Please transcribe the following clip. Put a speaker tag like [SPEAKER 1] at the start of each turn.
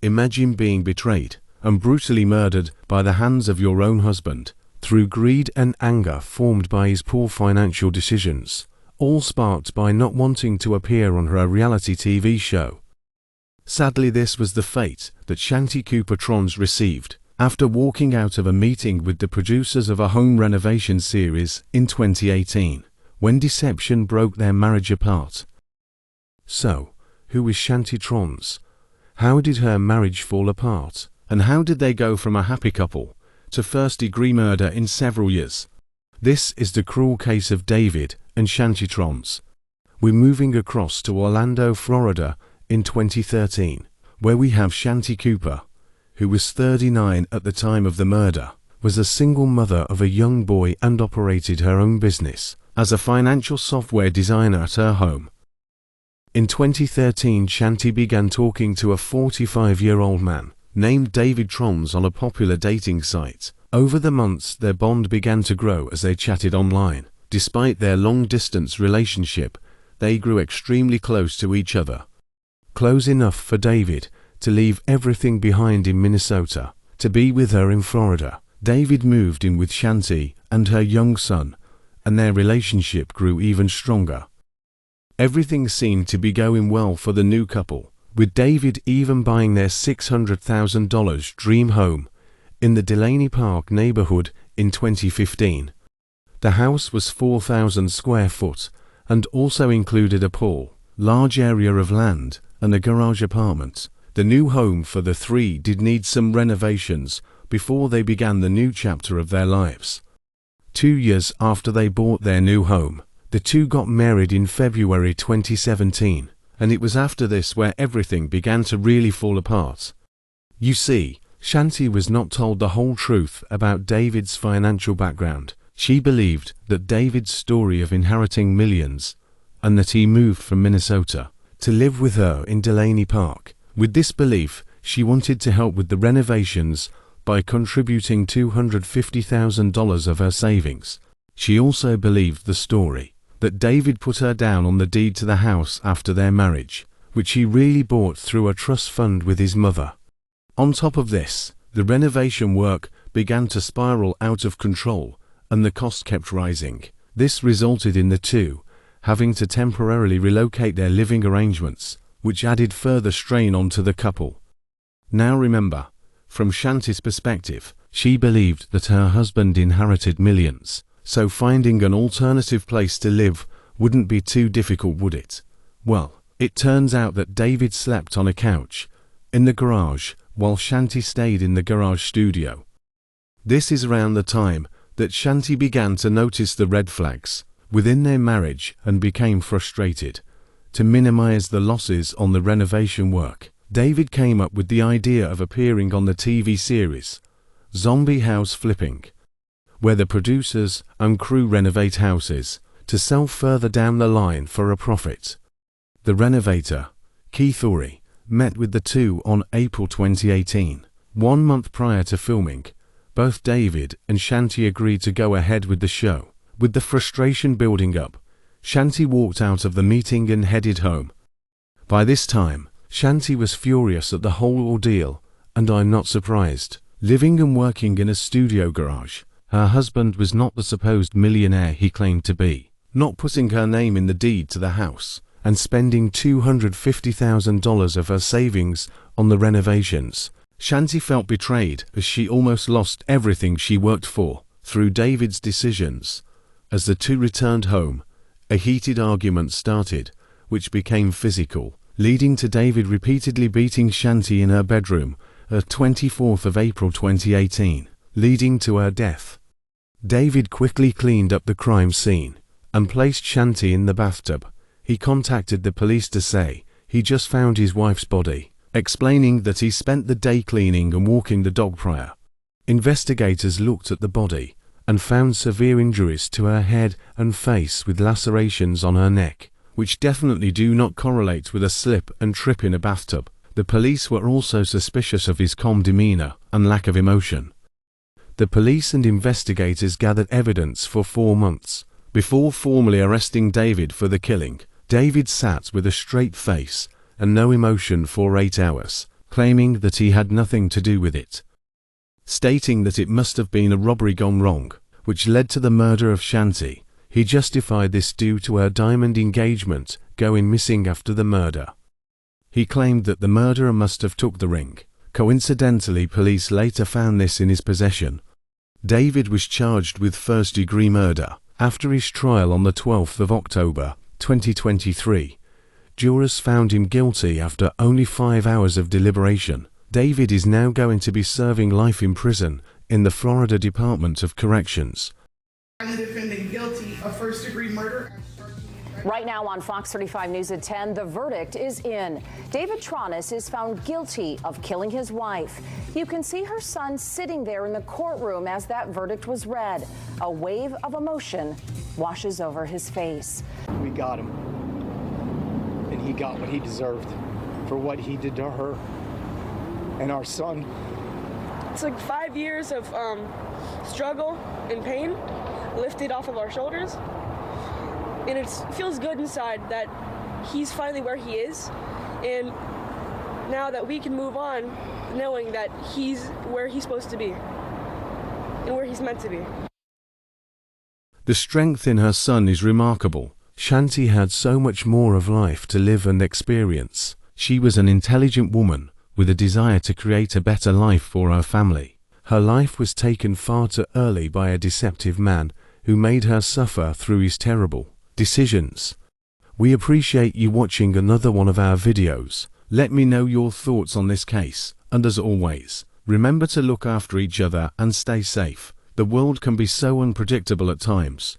[SPEAKER 1] Imagine being betrayed and brutally murdered by the hands of your own husband, through greed and anger formed by his poor financial decisions, all sparked by not wanting to appear on her reality TV show. Sadly, this was the fate that Shanti Cooper Tronnes received after walking out of a meeting with the producers of a home renovation series in 2018, when deception broke their marriage apart. So, who is Shanti Tronnes? How did her marriage fall apart? And how did they go from a happy couple to first-degree murder in several years? This is the cruel case of David and Shanti Tronnes. We're moving across to Orlando, Florida in 2013, where we have Shanti Cooper, who was 39 at the time of the murder, was a single mother of a young boy and operated her own business as a financial software designer at her home. In 2013, Shanti began talking to a 45-year-old man named David Tronnes on a popular dating site. Over the months, their bond began to grow as they chatted online. Despite their long-distance relationship, they grew extremely close to each other. Close enough for David to leave everything behind in Minnesota to be with her in Florida. David moved in with Shanti and her young son, and their relationship grew even stronger. Everything seemed to be going well for the new couple, with David even buying their $600,000 dream home in the Delaney Park neighborhood in 2015. The house was 4,000 square foot and also included a pool, large area of land, and a garage apartment. The new home for the three did need some renovations before they began the new chapter of their lives. 2 years after they bought their new home, the two got married in February 2017, and it was after this where everything began to really fall apart. You see, Shanti was not told the whole truth about David's financial background. She believed that David's story of inheriting millions, and that he moved from Minnesota to live with her in Delaney Park. With this belief, she wanted to help with the renovations by contributing $250,000 of her savings. She also believed the story that David put her down on the deed to the house after their marriage, which he really bought through a trust fund with his mother. On top of this, the renovation work began to spiral out of control, and the cost kept rising. This resulted in the two having to temporarily relocate their living arrangements, which added further strain onto the couple. Now remember, from Shanti's perspective, she believed that her husband inherited millions, so finding an alternative place to live wouldn't be too difficult, would it? Well, it turns out that David slept on a couch in the garage while Shanti stayed in the garage studio. This is around the time that Shanti began to notice the red flags within their marriage and became frustrated. To minimize the losses on the renovation work, David came up with the idea of appearing on the TV series Zombie House Flipping, where the producers and crew renovate houses to sell further down the line for a profit. The renovator, Keith Ory, met with the two on April 2018. 1 month prior to filming, both David and Shanti agreed to go ahead with the show. With the frustration building up, Shanti walked out of the meeting and headed home. By this time, Shanti was furious at the whole ordeal, and I'm not surprised. Living and working in a studio garage, her husband was not the supposed millionaire he claimed to be, not putting her name in the deed to the house, and spending $250,000 of her savings on the renovations. Shanti felt betrayed as she almost lost everything she worked for through David's decisions. As the two returned home, a heated argument started, which became physical, leading to David repeatedly beating Shanti in her bedroom on 24th of April 2018, leading to her death. David quickly cleaned up the crime scene and placed Shanti in the bathtub. He contacted the police to say he just found his wife's body, explaining that he spent the day cleaning and walking the dog prior. Investigators looked at the body and found severe injuries to her head and face with lacerations on her neck, which definitely do not correlate with a slip and trip in a bathtub. The police were also suspicious of his calm demeanour and lack of emotion. The police and investigators gathered evidence for 4 months before formally arresting David for the killing. David sat with a straight face and no emotion for 8 hours, claiming that he had nothing to do with it, stating that it must have been a robbery gone wrong, which led to the murder of Shanti. He justified this due to her diamond engagement going missing after the murder. He claimed that the murderer must have took the ring. Coincidentally, police later found this in his possession. David was charged with first-degree murder. After his trial on the 12th of October, 2023, jurors found him guilty after only 5 hours of deliberation. David is now going to be serving life in prison in the Florida Department of Corrections.
[SPEAKER 2] The defendant guilty of first-degree murder.
[SPEAKER 3] Right now on Fox 35 News at 10, the verdict is in. David Tronnes is found guilty of killing his wife. You can see her son sitting there in the courtroom as that verdict was read. A wave of emotion washes over his face.
[SPEAKER 4] We got him, and he got what he deserved for what he did to her and our son.
[SPEAKER 5] It's like 5 years of struggle and pain lifted off of our shoulders. And it feels good inside that he's finally where he is, and now that we can move on knowing that he's where he's supposed to be and where he's meant to be.
[SPEAKER 1] The strength in her son is remarkable. Shanti had so much more of life to live and experience. She was an intelligent woman with a desire to create a better life for her family. Her life was taken far too early by a deceptive man who made her suffer through his terrible decisions. We appreciate you watching another one of our videos. Let me know your thoughts on this case, and as always, remember to look after each other and stay safe. The world can be so unpredictable at times.